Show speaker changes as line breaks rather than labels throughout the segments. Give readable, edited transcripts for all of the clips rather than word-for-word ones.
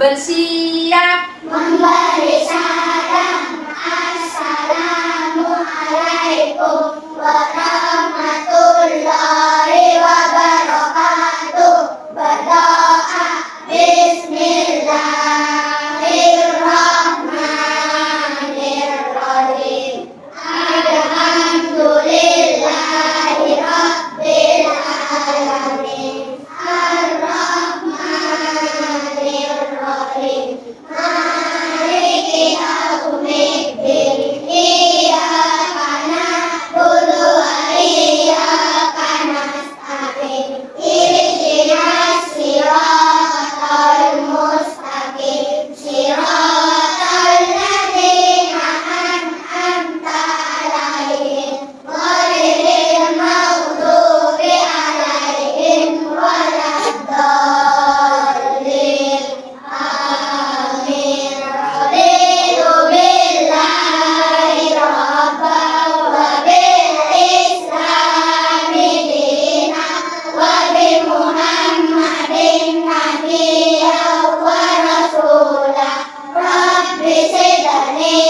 bersiap
memberi salam. Assalamualaikum warahmatullahi wabarakatuh. Berdoa Bismillahirrahmanirrahim. Alhamdulillahi rabbil alamin. Ar-Rahmanir-Rahim. Maliki yaumiddin. Iyyaka na'budu wa iyyaka nasta'in. Ihdinas siratal mustaqim. Siratal ladzina an'amta 'alaihim ghairil maghdubi 'alaihim waladdallin. Amin. Raditu billahi rabban wa bil islami dinan wa bi Muhammadin nabiyyan wa rasulah. Rabbi zidni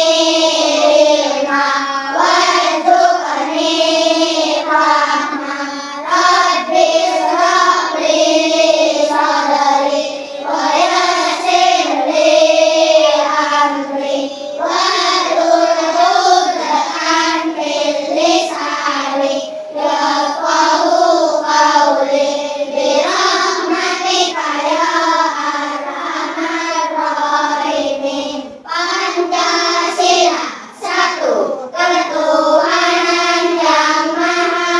ilma warzuqni rahmah. Rabbi ishrah li sadri wa yassir li amri wahlul 'uqdatam min lisani yafqahu qawli. Birahmatika ya arhamar rahimin. Pancasila satu, ketuhanan yang maha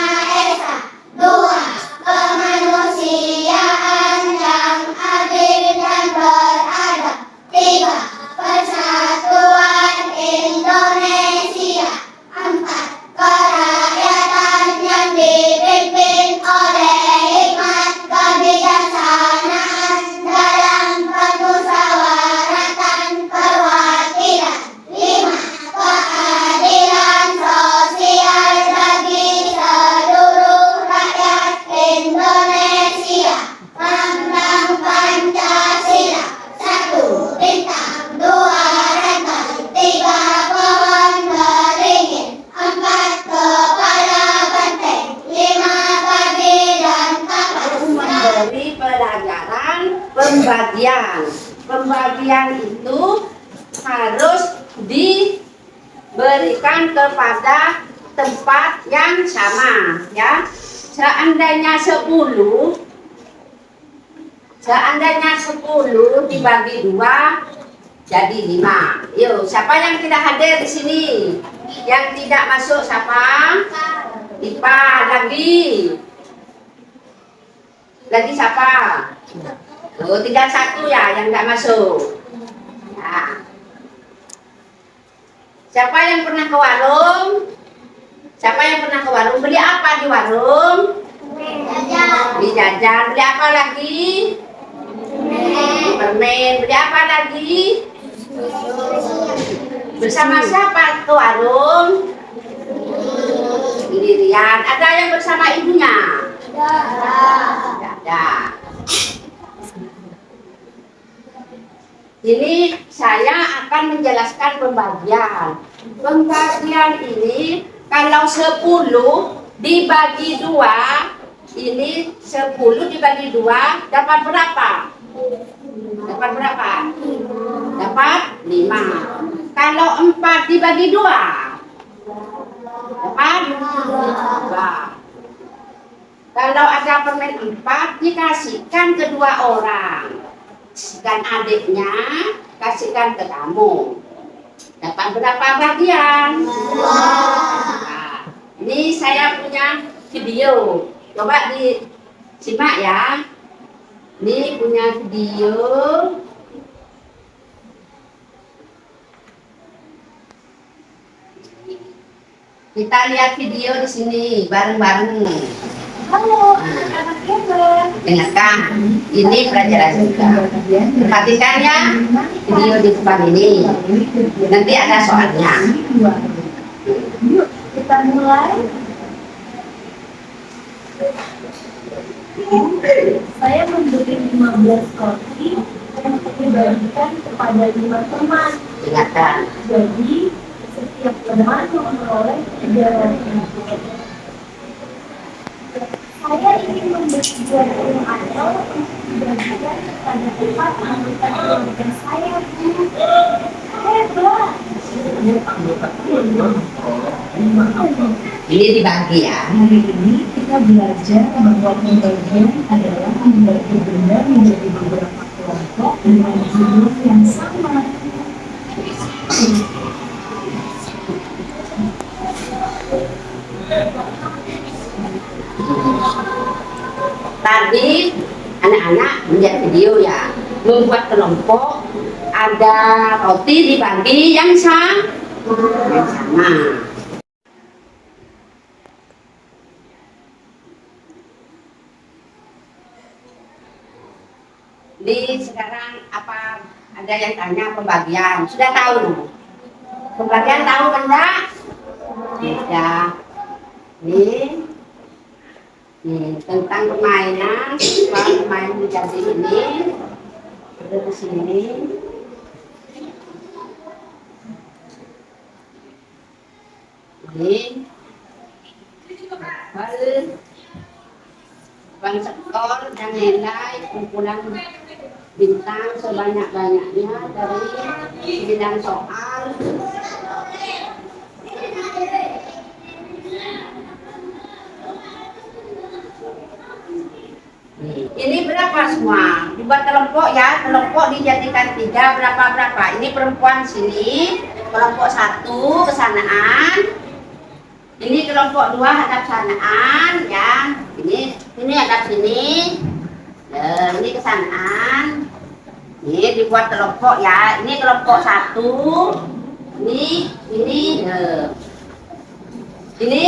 esa. Dua, kemanusiaan yang adil dan beradab. Tiga, persatuan Indonesia. Empat, kerakyatan yang dipimpin oleh hikmat kebijaksanaan dalam permusyawaratan perwakilan. Lima, keadilan sosial bagi seluruh rakyat Indonesia. Lambang Pancasila. Satu, bintang. Dua, rantai. Tiga, pohon beringin. Empat, kepala banteng. Lima, padi dan kapas.
memberi pelajaran pembagian. Pembagian itu harus diberikan kepada tempat yang sama, ya. Seandainya 10 dibagi 2 jadi 5. Yuk, siapa yang tidak hadir di sini? Yang tidak masuk siapa? Ipa lagi. Lagi siapa? Oh, tinggal 1 ya yang nggak masuk. Ya. Siapa yang pernah ke warung? Siapa yang pernah ke warung? Beli apa di warung? Beli jajan. Beli apa lagi? Permen. Beli apa lagi? Bersama siapa ke warung? Sendirian. Ada yang bersama ibunya? Tidak ada. Ini saya akan menjelaskan pembagian. Pembagian ini kalau 10 dibagi 2, ini 10 dibagi 2 dapat berapa? Dapat berapa? Dapat 5. Kalau 4 dibagi 2 dapat 2. Kalau ada permen 4 dikasihkan ke 2 orang. Dan adiknya kasihkan ke kamu. Dapat berapa bagian? 2. Nah, ini saya punya video. Coba disimak ya. Ini punya video. Kita lihat video di sini bareng-bareng.
Halo, anak
Dengarkan, ini pelajaran juga. Perhatikan ya video di depan ini. Nanti ada soalnya.
Yuk, kita mulai. Saya membeli 15 kopi dibagikan kepada 5 teman.
Ingatkan.
Jadi, setiap teman memperoleh 300. Saya ingin memberi 20 apel untuk dibagikan kepada 4 anggota keluarga saya, Bu. Hebat!
Ini dibagi ya.
Hari ini kita belajar bahwa pembagian adalah membagi benda menjadi beberapa kelompok dengan jumlah yang sama.
Tadi anak-anak melihat video ya, membuat kelompok, ada roti dibagi yang sama. Ini sekarang apa ada yang tanya pembagian? Sudah tahu? Pembagian tahu kan enggak? Sudah. Nih, tentang permainan, pemain menjadi ini, udah ke sini. Ini, bang skor dan nilai kumpulan bintang sebanyak-banyaknya dari bidang soal. Ini berapa semua? Dibuat kelompok ya, kelompok dijadikan 3 berapa? Ini perempuan sini, kelompok 1 kesanaan. Ini kelompok 2 hadap sanaan ya. Ini hadap sini. Ini kesanaan. Ini dibuat kelompok ya. Ini kelompok 1. Ini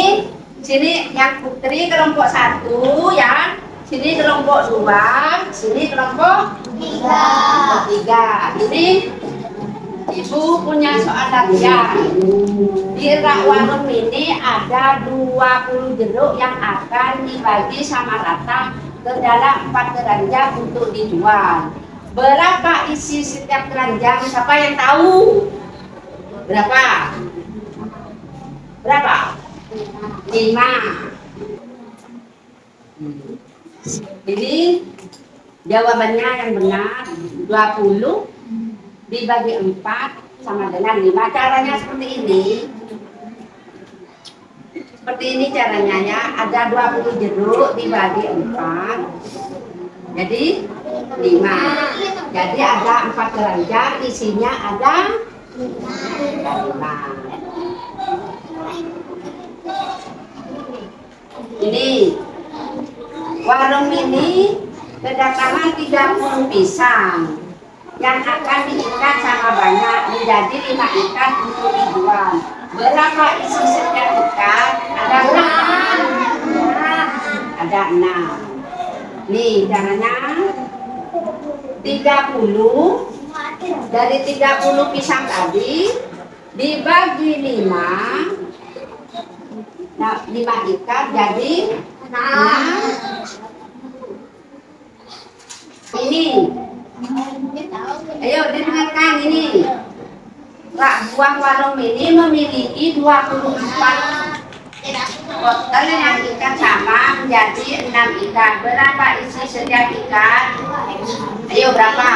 sini yang putri kelompok 1 ya. Sini kelompok 2, sini kelompok 3. Ini ibu punya soal latihan. Di rak warung ini ada 20 jeruk yang akan dibagi sama rata ke dalam 4 keranjang untuk dijual. Berapa isi setiap keranjang? Siapa yang tahu? Berapa? 5. Ini jawabannya yang benar 20 dibagi 4 sama dengan 5. Caranya seperti ini. Seperti ini caranya ya. Ada 20 jeruk dibagi 4. Jadi 5. Jadi ada 4 keranjang, isinya ada 5. Ini warung ini kedatangan 30 pisang yang akan diikat sama banyak menjadi 5 ikat untuk dijual. Berapa isi setiap ikat? Ada berapa? Ada 6. Nih caranya 30 dari 30 pisang tadi dibagi 5. Nah, 5 ikat jadi 6. Ini, ayo dengarkan ini. Buah warung ini memiliki 24 botol yang ikat sama menjadi 6 ikat. Berapa isi setiap ikat? Ayo berapa?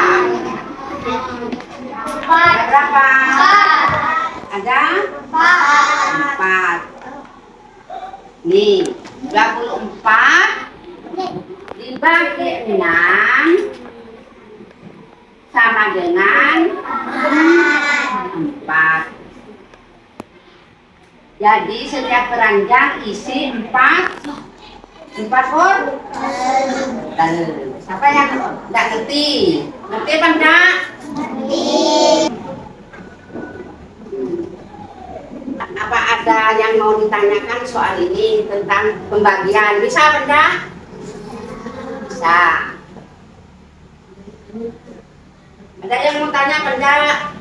Berapa? Ada 4. Nih, 24 dibagi 6 sama dengan 4. Jadi setiap keranjang isi 4 botol. Siapa yang enggak ngerti? Ngerti apa enggak? Apa ada yang mau ditanyakan soal ini tentang pembagian? Bisa apa enggak? Bisa. Ada yang mau tanya apa enggak?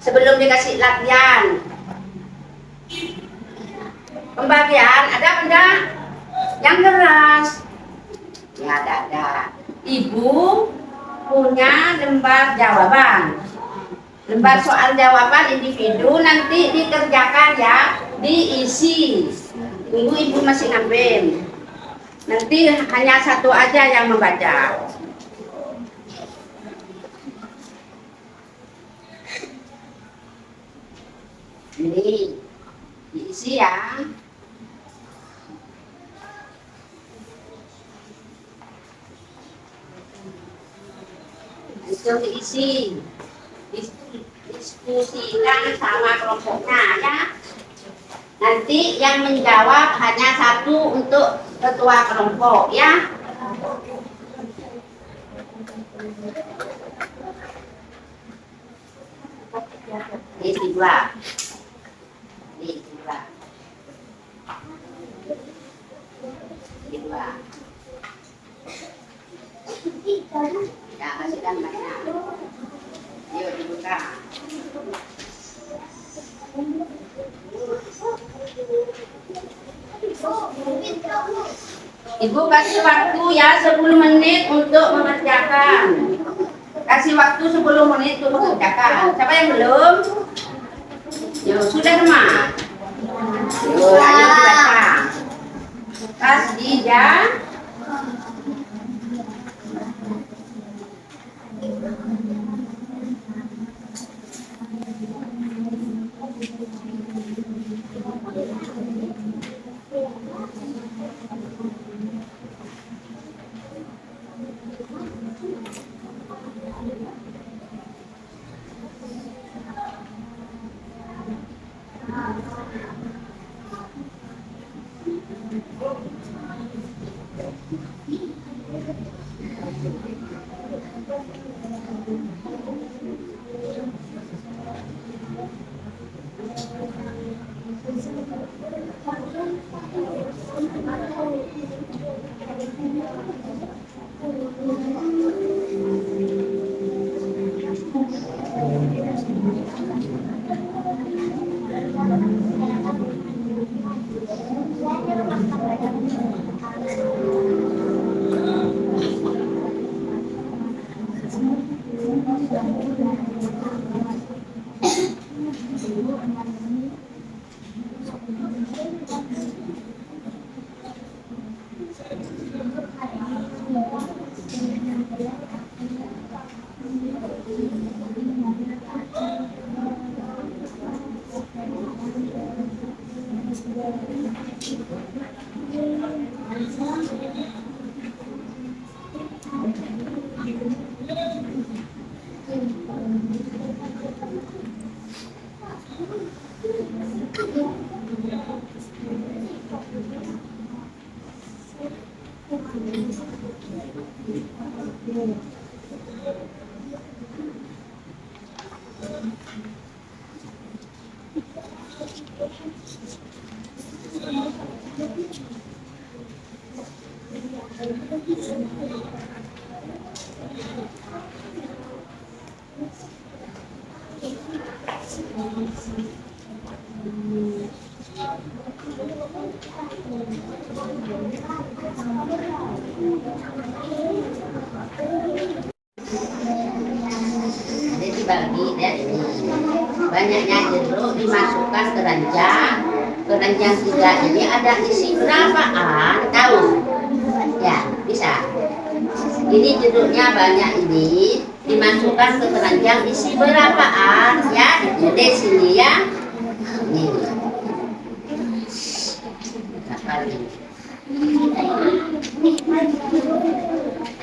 Sebelum dikasih latihan. Pembagian ada apa enggak? Yang keras. Ya ada. Ibu punya lembar jawaban. Lembar soal jawaban individu nanti dikerjakan ya, diisi. Tunggu ibu masih ngambil. Nanti hanya satu aja yang membaca. Ini diisi ya. Itu diisi. Diskusikan sama kelompoknya ya. Nanti yang menjawab hanya satu untuk ketua kelompok ya. Ini dua. Ini dua. Ini dua. Ya, kasihkan banyak. Yuk dibuka. Ibu kasih waktu ya 10 menit untuk mengerjakan. Kasih waktu 10 menit untuk mengerjakan. Siapa yang belum? Yuk, sudah semua. Yuk, ayo dibaca. Khadijah. Jadi dibagi dari banyaknya jeruk dimasukkan ke ranjang. Keranjang 3 ini ada isi berapaan? Tahu? Ya, bisa. Ini jeruknya banyak ini dimasukkan ke keranjang isi berapaan? Ya, ditulis sini ya. Ini. Berapa ini?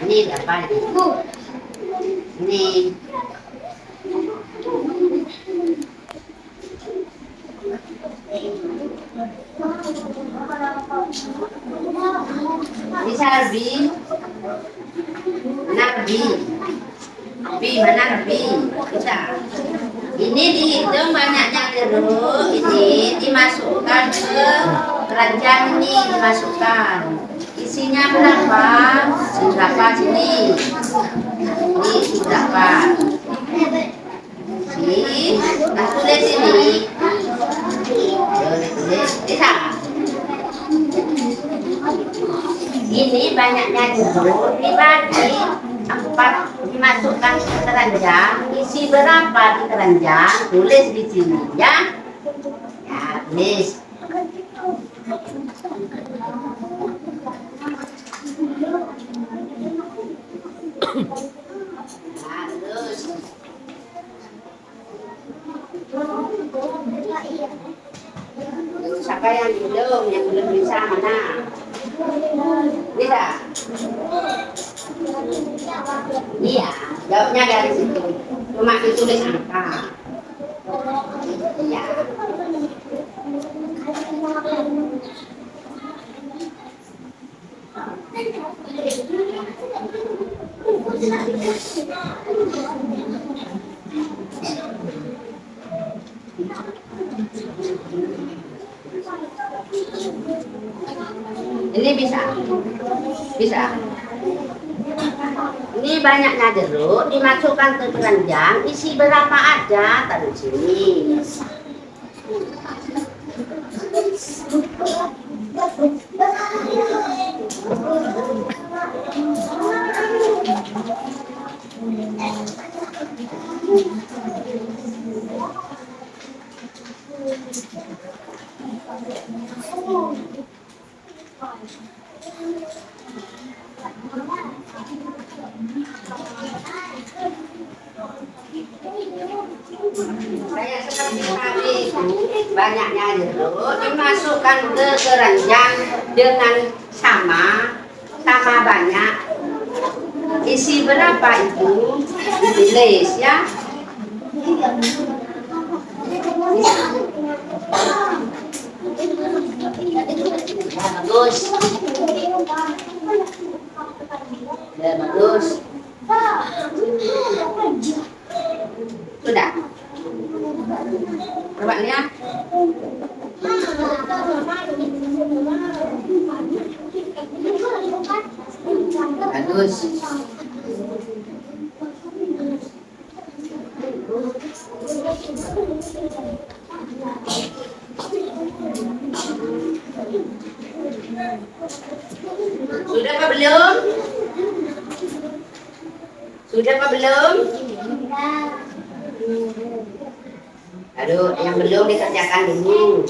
Ini berapa ini? Ini. Bisa lebih? Mana lebih? Lebih mana lebih? Bisa. Ini dihitung banyaknya jeruk, ini dimasukkan ke keranjang ini dimasukkan. Isinya berapa? Berapa sini? Ini berapa? Ini, nah tulis ini. Bisa. Ini banyaknya jeruk dibagi 4 dimasukkan ke keranjang. Isi berapa di keranjang? Tulis di sini ya. Ya, tulis. Nah, terus. Siapa yang belum bisa mana? Bisa? Iya, jawabnya dari situ. Cuma ditulis angka. Iya. Ini bisa. Bisa. Ini banyaknya jeruk dimasukkan ke keranjang, isi berapa aja taruh sini. Saya seperti tadi banyaknya jeruk dimasukkan ke keranjang dengan sama banyak. Isi berapa itu ditulis ya. Bagus. Ya, bagus. Sudah. Coba lihat. Bagus. Sudah apa belum? Sudah apa belum? Aduh, yang belum dikerjakan dulu.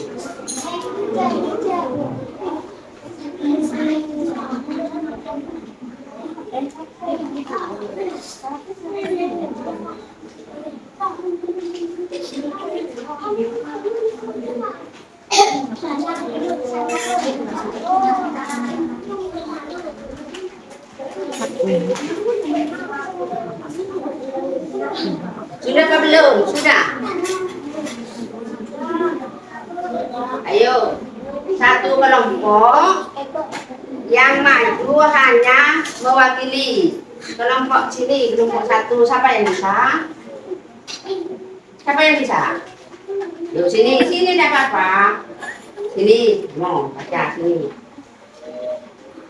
Sudah apa belum? Sudah. Ayo, satu kelompok yang maju hanya mewakili kelompok sini, kelompok satu. Siapa yang bisa? Siapa yang bisa? Yuk sini, sini tidak apa-apa. Sini, mau baca sini.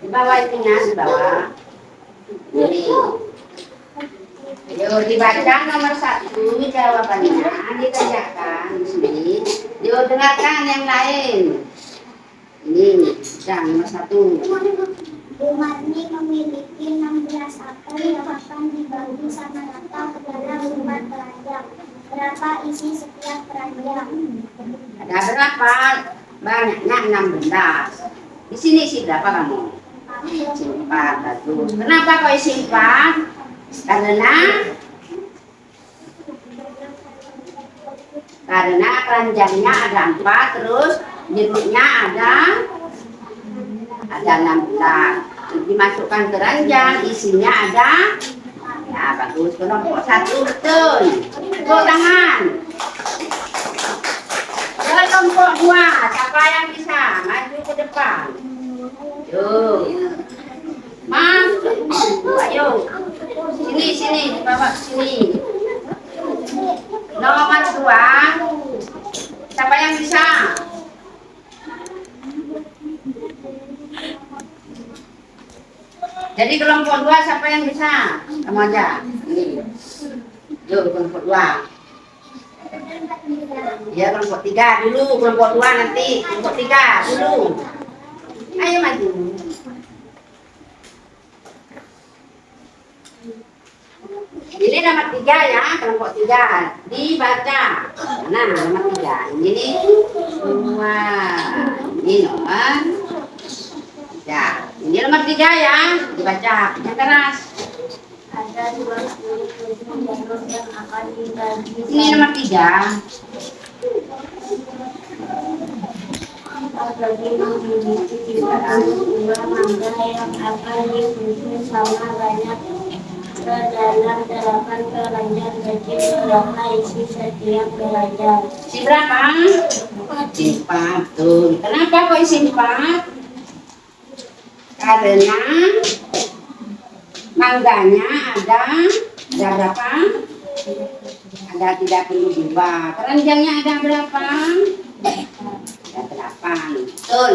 Di bawah itunya, di bawah. Ini. Yuk dibaca nomor 1 jawabannya, dikerjakan di sini. Yuk dengarkan yang lain. Ini, yang nomor 1.
Bumarni memiliki 16 apel yang akan dibagi sama rata ke dalam 4 keranjang. Berapa isi setiap keranjang?
Ada berapa? Banyaknya 16. Di sini isi berapa kamu? 4. Bagus. Kenapa kau isi 4? Karena keranjangnya ada 4, terus jeruknya ada 16. Dimasukkan ke keranjang, isinya ada. Ya bagus. Kelompok 1 betul. Tepuk tangan. Kelompok 2, siapa yang bisa maju ke depan? Yuk. Masuk. Ayo. Sini, bawa sini. Nomor 2. Siapa yang bisa? Jadi kelompok 2 siapa yang bisa? Kamu aja. Ini. Yuk kelompok 2. Ya kelompok 3 dulu, kelompok 2 nanti. Kelompok 3 dulu. Ayo maju. nomor 3 ya, kelompok 3. Dibaca. Nah, nomor 3. Ini nih. 2. Ini nomor 3. Ini nomor 3 ya. Dibaca. Yang keras.
Ada 27 jarum yang akan dibagi.
Ini nomor 3.
Bagi memiliki 3 mangga yang akan disusun sama banyak ke dalam 8 keranjang kecil. Berapa isi setiap keranjang?
Isi berapa? Isi 4. Tuh. Kenapa kok isi 4? Karena mangganya ada berapa? Ada 32. Keranjangnya ada berapa? Ada 8. Betul.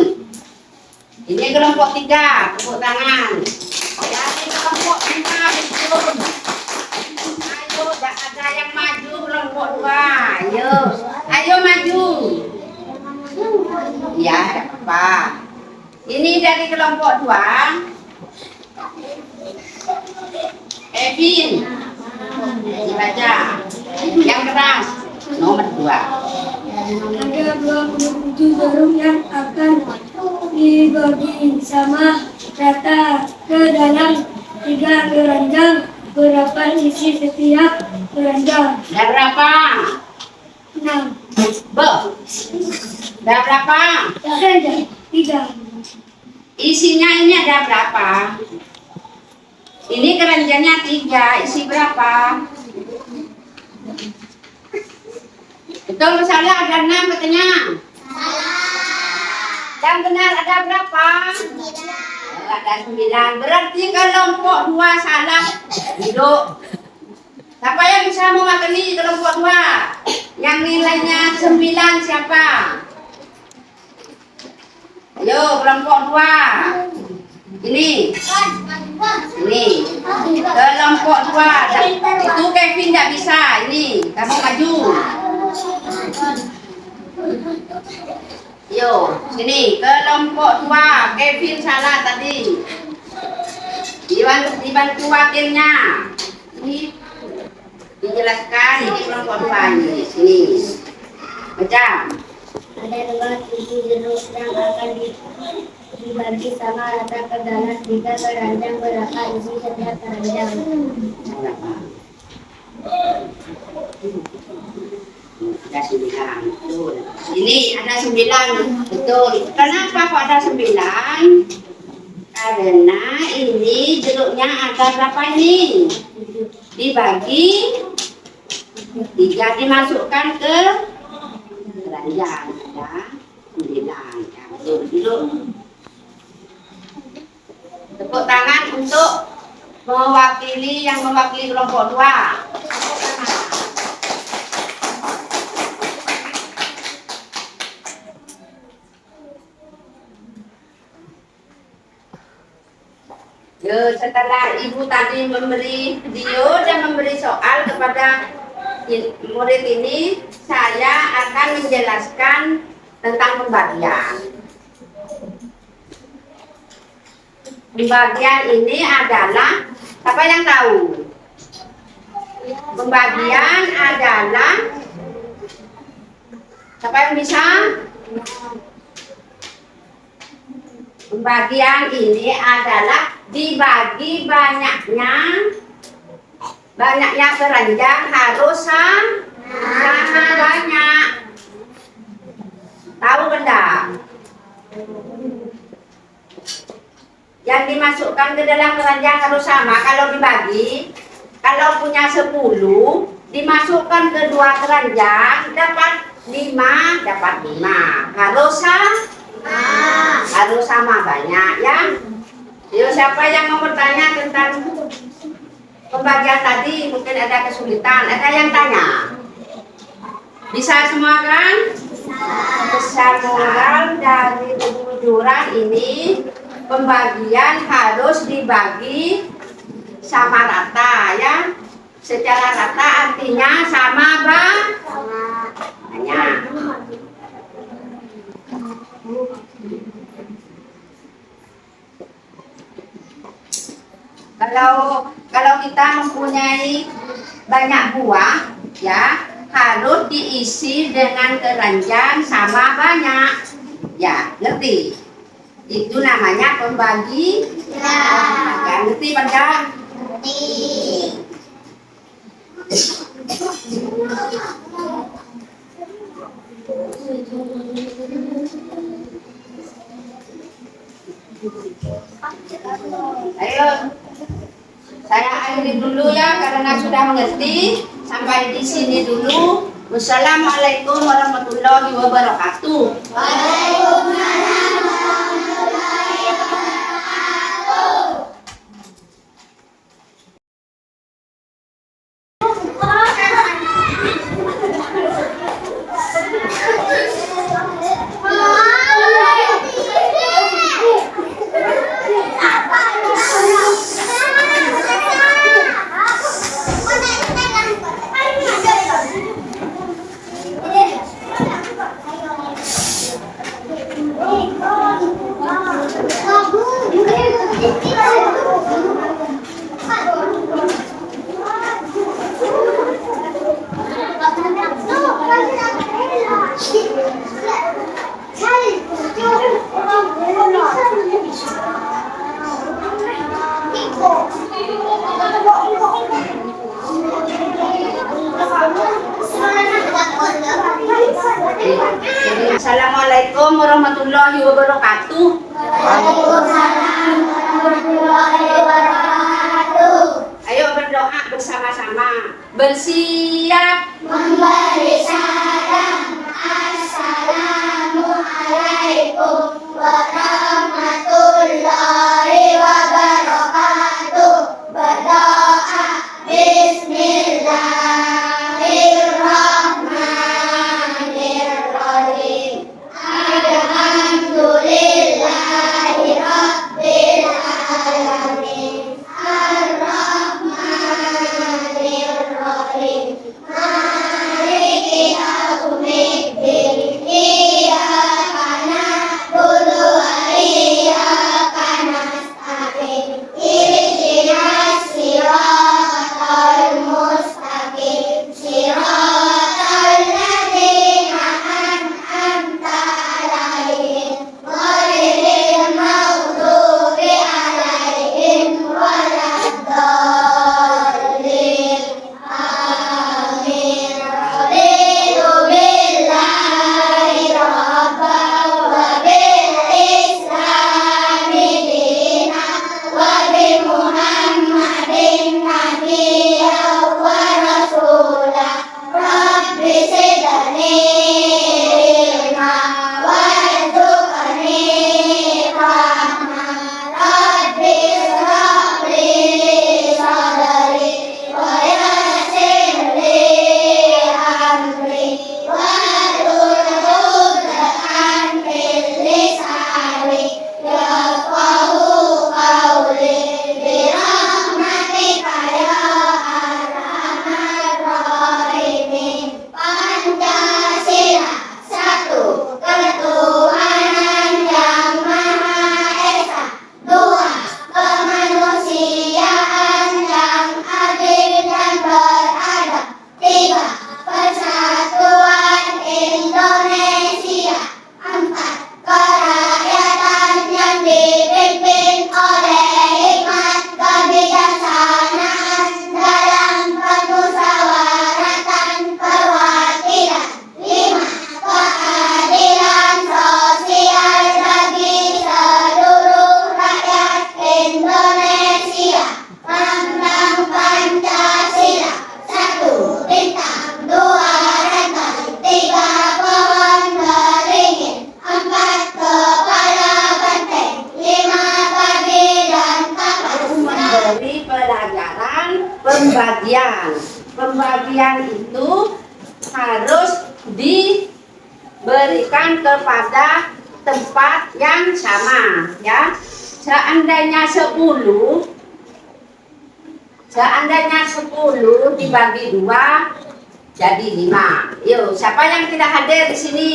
Ini kelompok 3. Tepuk tangan. Jadi kelompok 5 betul. Ayo, ada yang maju kelompok 2. Ayo. Ayo maju. Ya, tidak apa. Ini dari kelompok 2. Kevin. Dibaca. Yang keras. Nomor 2.
Ada 27 jarum yang akan dibagi sama rata ke dalam 3 keranjang. Berapa isi setiap keranjang?
Ada berapa?
6.
Be. Ada berapa?
Keranjang 3.
Isinya ini ada berapa? Ini keranjangnya 3. Isi berapa? Betul, salah. Ada 6 katanya. Yang benar ada berapa? Ada 9. Berarti kelompok 2 salah. Duduk. Siapa yang bisa mewakili kelompok 2? Yang nilainya 9 siapa? Ayo, kelompok 2. Ini. Ini. Kelompok 2. Itu Kevin tidak bisa. Ini. Kamu maju. Yo, sini. Kelompok 2. Kevin salah tadi. Dibantu wakilnya. Ini. Dijelaskan. Ini kelompok 2 ini. Sini. Baca.
Ada 27 jeruk yang akan dibagi sama rata ke dalam 3 keranjang. Berapa isi setiap keranjang?
Ada 9. Betul. Ini ada 9. Betul. Kenapa kok ada 9? Karena ini jeruknya ada berapa ini? Dibagi 3, dimasukkan ke keranjang. Ada 9. Ya, betul. Duduk. Tepuk tangan untuk mewakili yang mewakili kelompok 2. Yo, setelah ibu tadi memberi video dan memberi soal kepada murid ini, saya akan menjelaskan tentang pembagian. Pembagian ini adalah, siapa yang tahu? Pembagian adalah, siapa yang bisa? Pembagian ini adalah dibagi banyaknya keranjang harus sama banyak. Tahu benda? Yang dimasukkan ke dalam keranjang harus sama. Kalau dibagi, kalau punya 10, dimasukkan ke 2 keranjang, dapat 5, dapat 5. Harus sama banyak ya. Yuk, siapa yang mau bertanya tentang pembagian tadi? Mungkin ada kesulitan. Ada yang tanya? Bisa semua kan? Besar moral dari kejujuran ini, pembagian harus dibagi sama rata ya. Secara rata artinya sama banyak. Kalau kita mempunyai banyak buah, ya, harus diisi dengan keranjang sama banyak. Ya, ngerti? Itu namanya pembagi. Ya, ngerti pada? Ayo, saya akhiri dulu ya karena sudah mengerti. Sampai di sini dulu. Wassalamualaikum warahmatullahi wabarakatuh.
Waalaikumsalam.
Assalamualaikum warahmatullahi wabarakatuh.
Waalaikumsalam warahmatullahi wabarakatuh.
Ayo berdoa bersama-sama. Bersiap
Memberi salam. Assalamualaikum warahmatullahi wabarakatuh. Berdoa Bismillahirrahmanirrahim. Alhamdulillahi rabbil alamin. Ar-Rahmanir-Rahim. Maliki yaumiddin. Iyyaka na'budu wa iyyaka nasta'in. Ihdinas siratal mustaqim. Siratal ladzina an'amta 'alaihim ghairil maghdubi 'alaihim waladdallin. Amin. Raditu billahi rabban wa bil islami dinan wa bi Muhammadin nabiyyan wa rasulah. Rabbi zidni ilma warzuqni rahmah. Rabbi ishrah li sadri wa yassir li amri wahlul 'uqdatam min lisani yafqahu qawli birahmatika ya arhamar rahimin. Pancasila satu, ketuhanan yang maha esa. Dua, kemanusiaan yang adil dan beradab. Tiga, persatuan Indonesia. Empat, kerakyatan yang dipimpin oleh hikmat kebijaksanaan dalam permusyawaratan perwakilan. Lima, keadilan sosial bagi seluruh rakyat Indonesia. Lambang Pancasila. Satu, bintang. Dua, rantai. Tiga, pohon beringin. Empat, kepala banteng. Lima, padi dan kapas.
memberi pelajaran pembagian. Pembagian itu harus diberikan kepada tempat yang sama, ya. Seandainya 10 dibagi 2 jadi 5. Yuk, siapa yang tidak hadir di sini?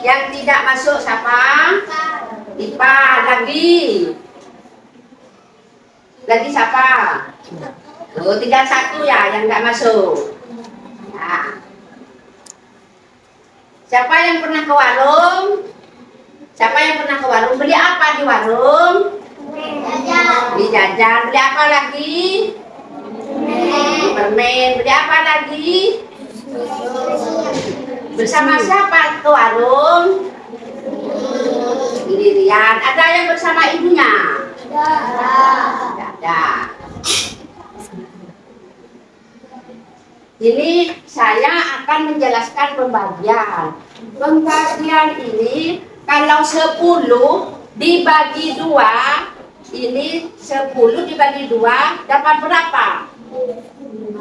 Yang tidak masuk siapa? Ipa lagi. Lagi siapa? Oh, tinggal satu ya yang nggak masuk. Ya. Siapa yang pernah ke warung? Siapa yang pernah ke warung? Beli apa di warung? Beli jajan. Beli apa lagi? Permen. Beli apa lagi? Bersama siapa ke warung? Sendirian. Ada yang bersama ibunya? Tidak ada. Ini saya akan menjelaskan pembagian. Pembagian ini kalau 10 dibagi 2, ini 10 dibagi 2 dapat berapa?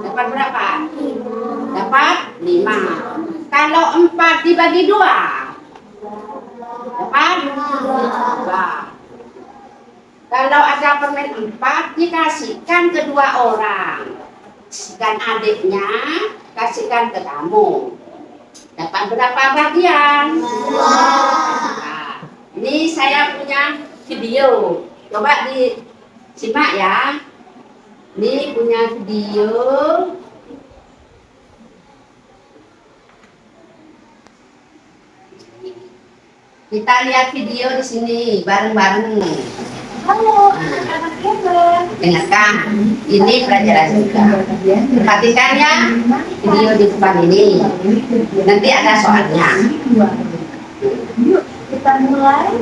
Dapat berapa? Dapat 5. Kalau 4 dibagi 2 dapat 2. Kalau ada permen 4 dikasihkan kedua orang. Kasihkan adiknya, kasihkan ke kamu. Dapat berapa bagian? 2. Nah, ini saya punya video. Coba disimak ya. Ini punya video. Kita lihat video di sini bareng-bareng.
Halo, anak
Dengarkan, ini pelajaran juga. Perhatikan ya video di depan ini. Nanti ada soalnya.
Yuk, kita mulai.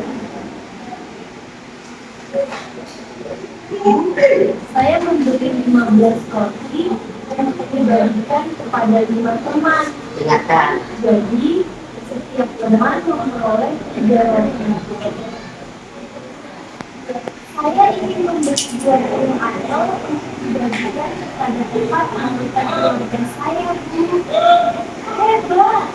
Saya memberi 15 kopi yang dibagikan kepada 5 teman.
Dengarkan.
Jadi, setiap teman memperoleh 300. Saya ingin memberi 20 apel untuk dibagikan kepada 4 anggota keluarga saya, Bu. Hebat!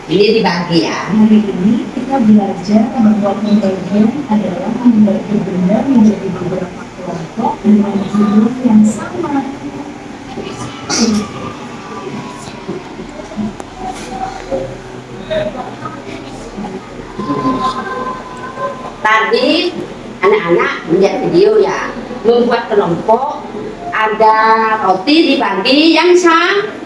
Ini dibagi ya.
Hari ini kita belajar bahwa pembagian adalah membagi benda menjadi beberapa kelompok dengan jumlah yang sama.
Tadi anak-anak melihat video ya, membuat kelompok, ada roti dibagi yang sama.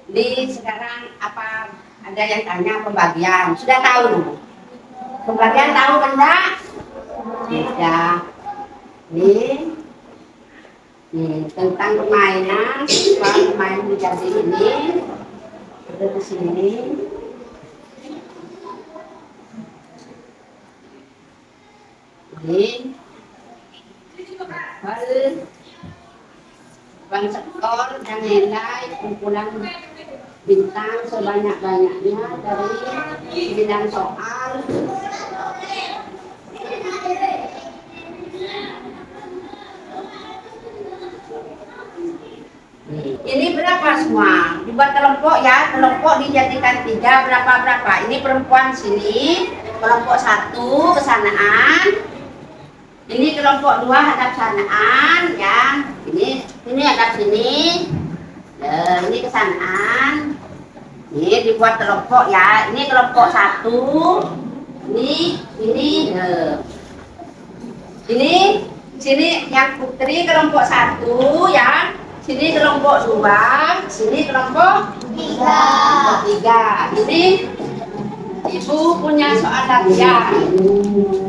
Ini sekarang apa ada yang tanya pembagian? Sudah tahu? Pembagian tahu kan enggak? Sudah. Nih, tentang permainan, permainan menjadi ini, ada di sini. Ini, bang skor dan nilai kumpulan bintang sebanyak-banyaknya dari 9 soal. Ini berapa semua? Dibuat kelompok ya, kelompok dijadikan 3 berapa? Ini perempuan sini, kelompok 1 kesanaan. Ini kelompok 2 hadap sanaan ya. Ini hadap sini. Ini kesanaan. Ini dibuat kelompok ya. Ini kelompok 1. Ini sini yang putri kelompok 1 ya. Sini kelompok 2, sini kelompok 3. Ini ibu punya soal latihan.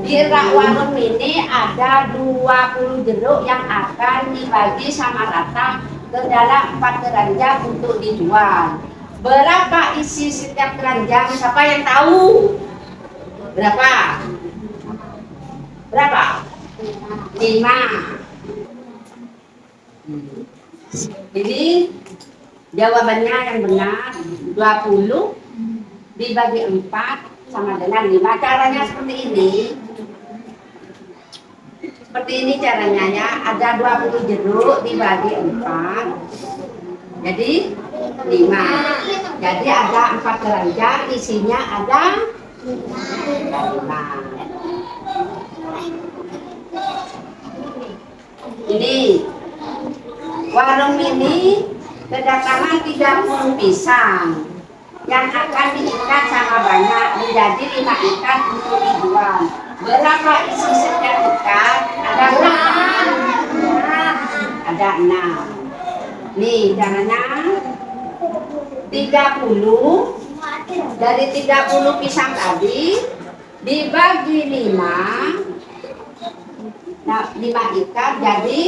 Di rak warung ini ada 20 jeruk yang akan dibagi sama rata ke dalam 4 keranjang untuk dijual. Berapa isi setiap keranjang? Siapa yang tahu? Berapa? 5. Ini jawabannya yang benar 20 dibagi 4 sama dengan 5. Caranya seperti ini. Seperti ini caranya ya. Ada 20 jeruk dibagi 4. Jadi 5. Jadi ada 4 keranjang, isinya ada 5. Ini warung ini kedatangan 30 pisang yang akan diikat sama banyak menjadi 5 ikat untuk dijual. Berapa isi setiap ikat? Ada berapa? Ada 6. Nih caranya 30 dari 30 pisang tadi dibagi 5. Nah, 5 ikat jadi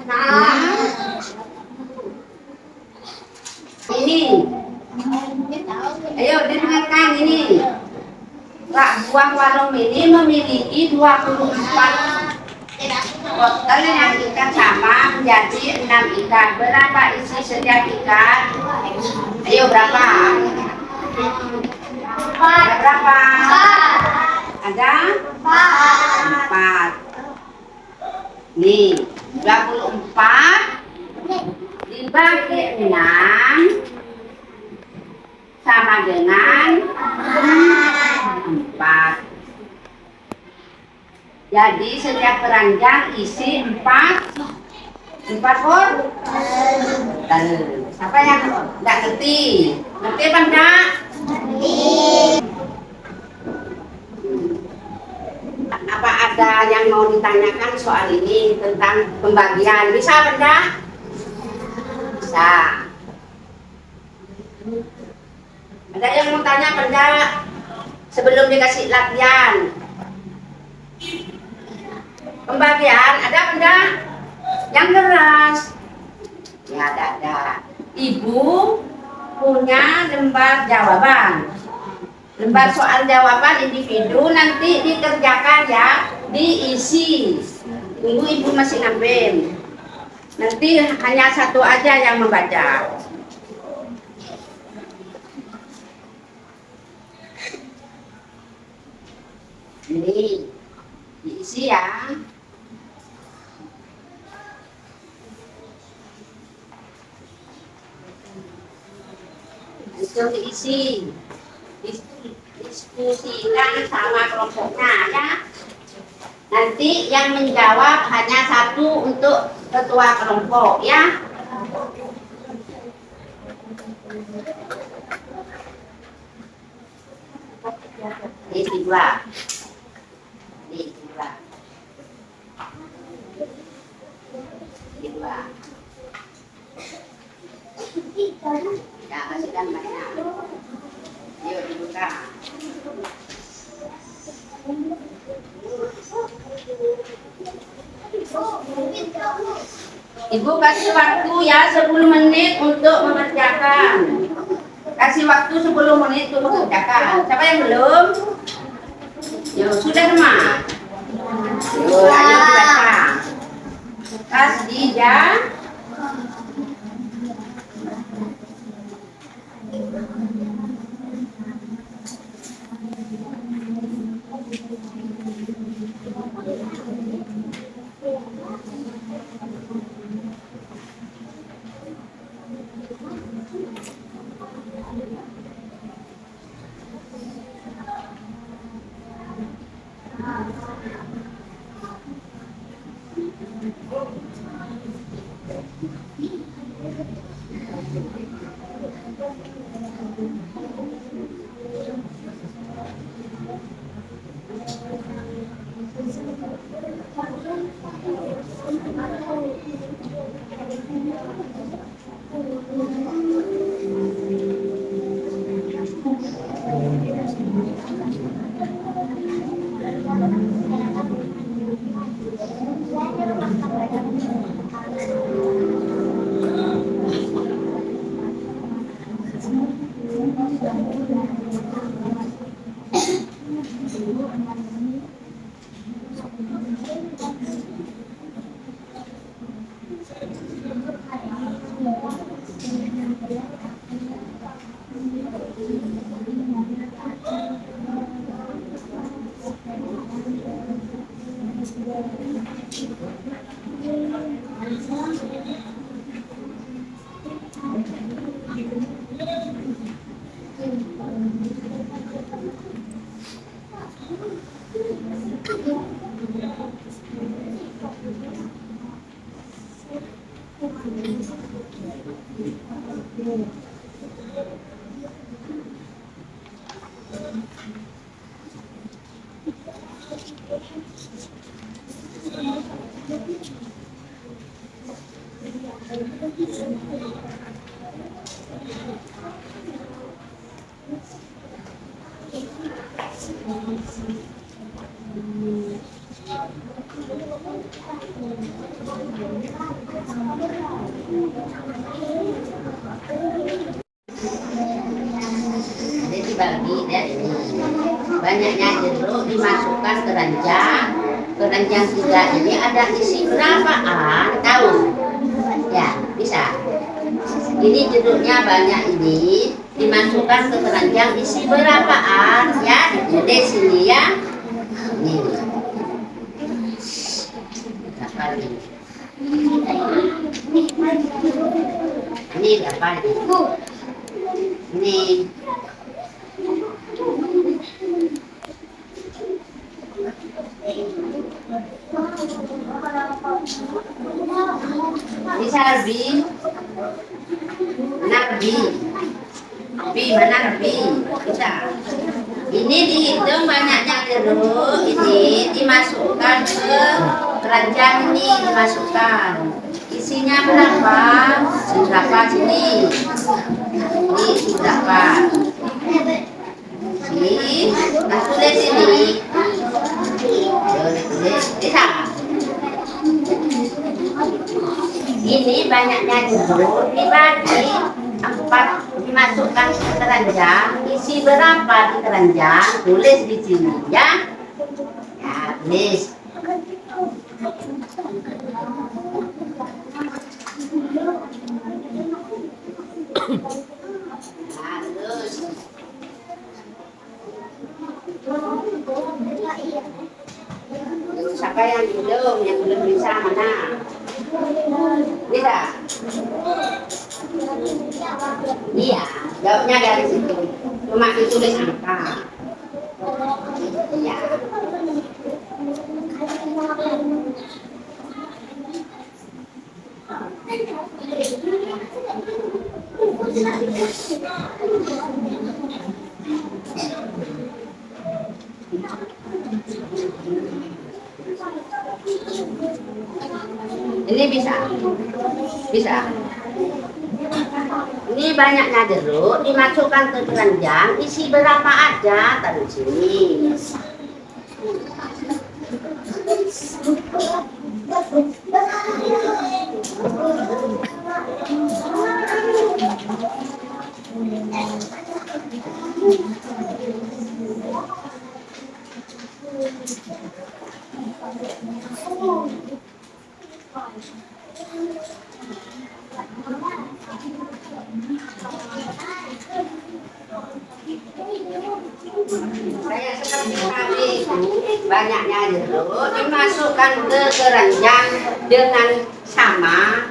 6. Ini. Ayo dengarkan ini. Buah warung ini memiliki 24 botol yang ikat sama menjadi 6 ikat. Berapa isi setiap ikat? Ayo berapa? Berapa? Ada? 4. Nih, 24 dibagi 6 sama dengan 4. Jadi setiap keranjang isi 4 botol. Siapa yang nggak ngerti? Ngerti apa enggak? Apa ada yang mau ditanyakan soal ini tentang pembagian? Bisa apa enggak? Bisa. Ada yang mau tanya apa enggak? Sebelum dikasih latihan. Pembagian ada apa enggak? Yang keras. Ya ada. Ibu punya lembar jawaban. Lembar soal jawaban individu nanti dikerjakan ya, diisi. Tunggu ibu masih ngambil. Nanti hanya satu aja yang membaca. Ini diisi ya. Langsung diisi. Diskusikan sama kelompoknya ya. Nanti yang menjawab hanya satu untuk ketua kelompok ya. Ini dua. Ya, kasihkan banyak. Yuk dibuka. Ibu kasih waktu ya 10 menit untuk mengerjakan. Kasih waktu 10 menit untuk mengerjakan. Siapa yang belum? Yuk, sudah semua. Yuk, ayo dibaca. Khadijah Jadi dibagi dari banyaknya jeruk dimasukkan ke ranjang. Keranjang 3 ini ada isi berapaan? Tahu? Ya, bisa. Ini jeruknya banyak ini dimasukkan ke keranjang isi berapaan? Ya, ditulis sini ya. Ini. Berapa ini? Ini berapa ini? Ini. Bisa lebih, mana lebih mana lebih, bisa. Ini dihitung banyaknya jeruk, ini dimasukkan ke keranjang ini dimasukkan. Isinya berapa? Berapa sini? Ini berapa? Ini, nah tulis ini. Bisa. Ini banyaknya jeruk dibagi 4 dimasukkan ke keranjang. Isi berapa di keranjang? Tulis di sini ya. Ya, tulis. Nah, terus. Siapa yang belum bisa mana? Bisa? Iya, jawabnya dari situ. Cuma ditulis angka. Iya. Ini bisa. Bisa. Ini banyaknya jeruk dimasukkan ke keranjang, isi berapa aja taruh sini. Kayak seperti tadi itu banyaknya jeruk dimasukkan ke keranjang dengan sama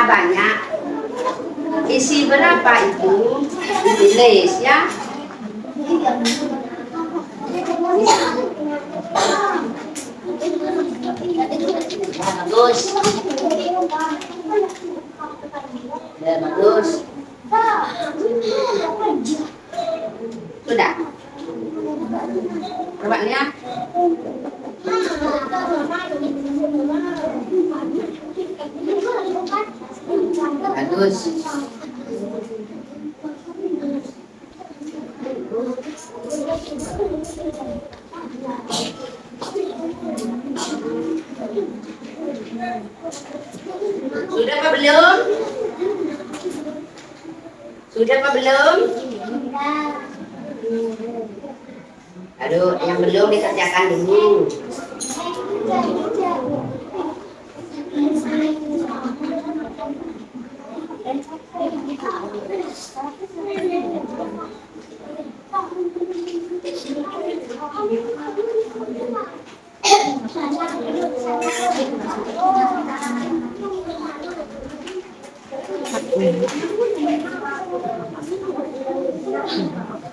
banyak. Isi berapa itu ditulis ya. Bagus. Bagus. Sudah. Coba lihat. Bagus. Sudah apa belum? Sudah apa belum? Aduh, yang belum dikerjakan dulu.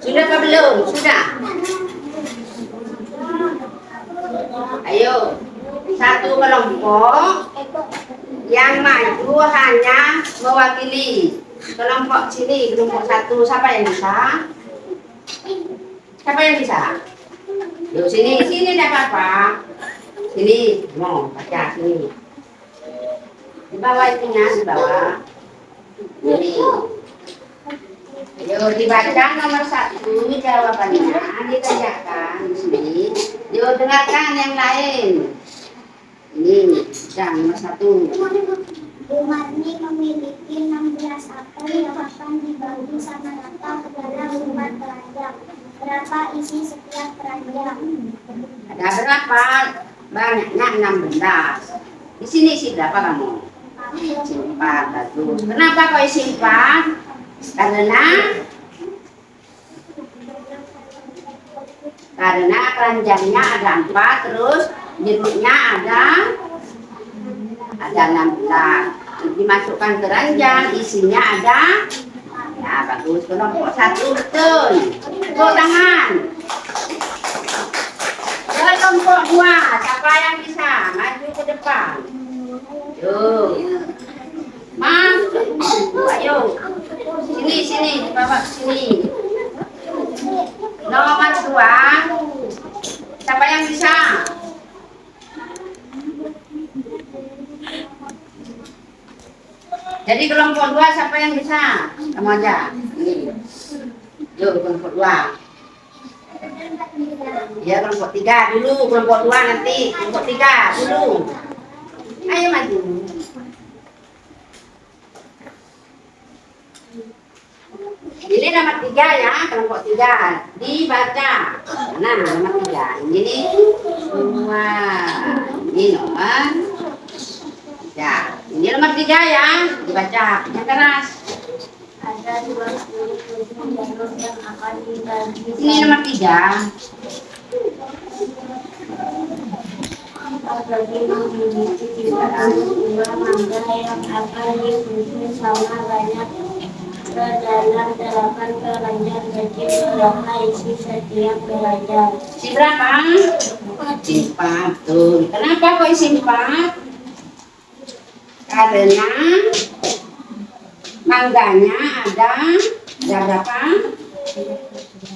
Sudah apa belum? Sudah. Ayo, satu kelompok Yang maju hanya mewakili kelompok sini, kelompok 1. Siapa yang bisa? Siapa yang bisa? Yuk sini, sini tidak apa-apa. Sini, mau baca sini. Di bawah itunya, di bawah. Ini. Yuk dibaca nomor 1 jawabannya, dikerjakan di sini. Yuk dengarkan yang lain. Ini, yang nomor 1.
Bumarni memiliki 16 apel yang akan dibagi sama rata ke dalam 4 keranjang. Berapa isi setiap keranjang?
Ada berapa? Banyaknya 16. Di sini isi berapa kamu? 4. Bagus. Kenapa kau isi 4? Karena keranjangnya ada 4, terus jeruknya ada 16. Dimasukkan ke keranjang, isinya ada. Ya bagus. Kelompok 1 betul. Tepuk tangan. Kelompok 2, siapa yang bisa maju ke depan? Yuk. Masuk. Ayo. Sini, bawa sini. Nomor 2. Siapa yang bisa? Jadi kelompok 2 siapa yang bisa? Kamu aja. Ini. Yuk kelompok 2. Ya kelompok 3 dulu, kelompok 2 nanti. Kelompok 3 dulu. Ayo maju. Ini nomor 3 ya, kelompok 3. Dibaca. Nah, nomor 3. Ini 2. Ini nomor 3. Ini nomor 3 ya. Dibaca yang keras.
Ada 20 jeruk yang akan dibagi.
Ini nomor 3.
Bagi memiliki 3 mangga yang akan disusun sama banyak ke dalam 8 keranjang. Jadi berapa isi setiap keranjang?
Isi berapa? Isi 4. Tuh. Kenapa kok isi 4? Karena mangganya ada berapa?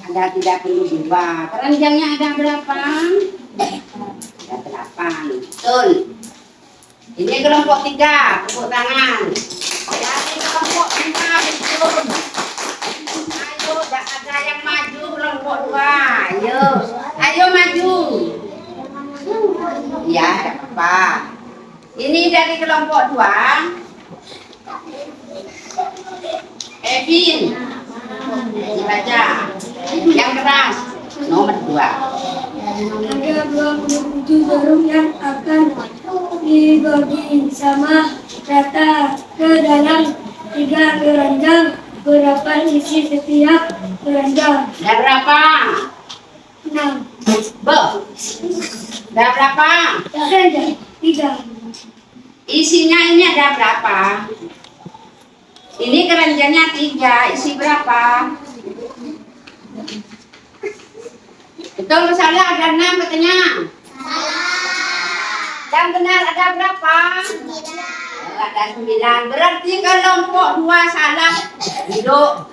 Ada 32. Keranjangnya ada berapa? Ada 8. Betul. Ini kelompok 3. Tepuk tangan. Jadi kelompok 5 betul. Ayo, tidak ada yang maju kelompok 2. Ayo, ayo maju. Ya, tidak apa-apa. Ini dari kelompok 2. Evin. Dibaca. Yang keras. Nomor 2.
Ada 27 jeruk yang akan dibagi sama rata ke dalam 3 keranjang. Berapa isi setiap keranjang?
Ada berapa?
6.
Ada berapa?
Keranjang 3.
Isinya ini ada berapa? Ini keranjangnya 3. Isi berapa? Betul, salah. Ada 6 katanya. Dan benar ada berapa? Ada 9. Berarti kelompok 2 salah. Duduk.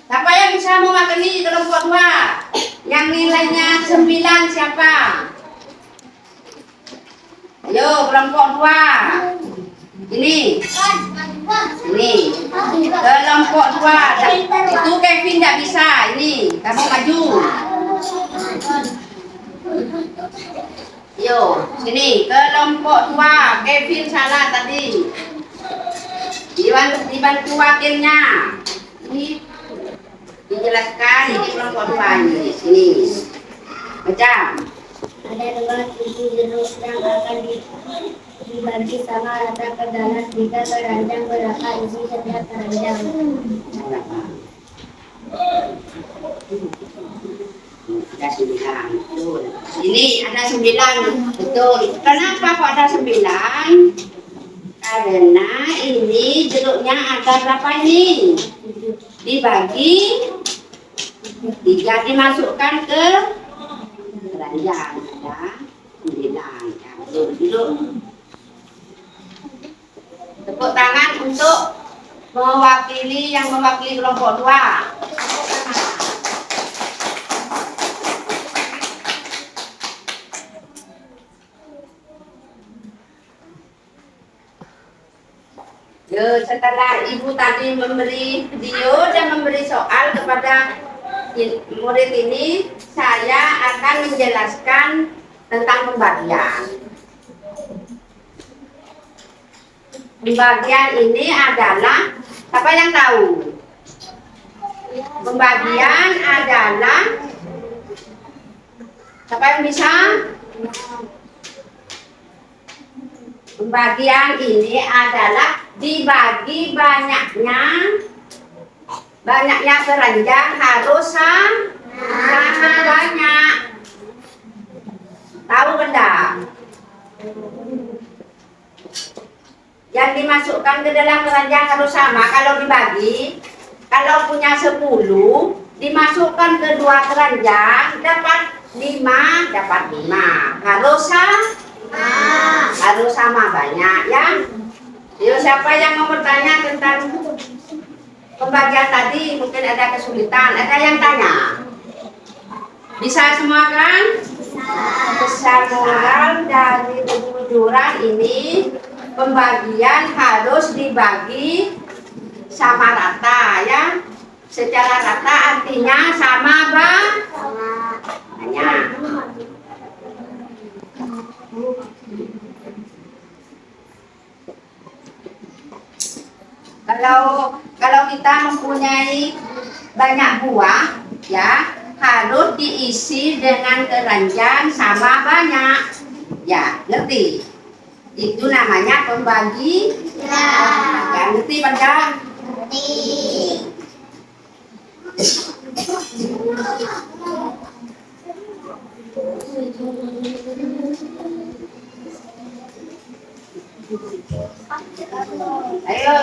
Siapa yang bisa mewakili kelompok 2? Yang nilainya 9 siapa? Ayo kelompok 2. Ini. Ini. Kelompok 2. Itu Kevin tidak bisa. Ini. Kamu maju. Yo, sini kelompok 2. Kevin salah tadi. Dibantu wakilnya. Ini dijelaskan ini kelompok 2 ini. Sini. Baca.
Ada 27 jeruk yang akan dibagi sama rata ke dalam 3 keranjang. Berapa isi setiap keranjang?
Ada 9. Betul. Ini ada 9. Betul. Kenapa kok ada 9? Karena ini jeruknya ada berapa ini? Dibagi 3, dimasukkan ke keranjang. Ada 9. Ya, betul. Duduk. Tepuk tangan untuk mewakili yang mewakili kelompok 2. Setelah ibu tadi memberi video dan memberi soal kepada murid ini, saya akan menjelaskan tentang pembagian. Pembagian ini adalah, siapa yang tahu? Pembagian adalah, siapa yang bisa? Pembagian ini adalah dibagi banyaknya keranjang harus sama banyak. Tahu benda? Yang dimasukkan ke dalam keranjang harus sama. Kalau dibagi, kalau punya 10, dimasukkan ke 2 keranjang dapat 5, harus sama banyak ya. Yuk, siapa yang mau bertanya tentang pembagian tadi? Mungkin ada kesulitan, ada yang tanya? Bisa semua kan? Besar moral dari kejujuran ini, pembagian harus dibagi sama rata ya. Secara rata artinya sama banyak. Kalau kita mempunyai banyak buah ya, harus diisi dengan keranjang sama banyak. Ya, ngerti? Itu namanya pembagi. Ya, ngerti pada?
Ngerti.
Ayo,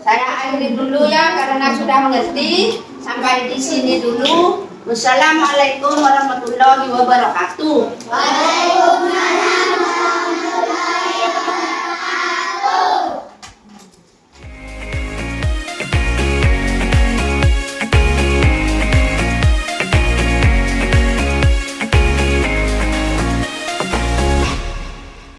saya akhiri dulu ya karena sudah mengerti. Sampai di sini dulu. Wassalamualaikum warahmatullahi wabarakatuh.
Waalaikumsalam.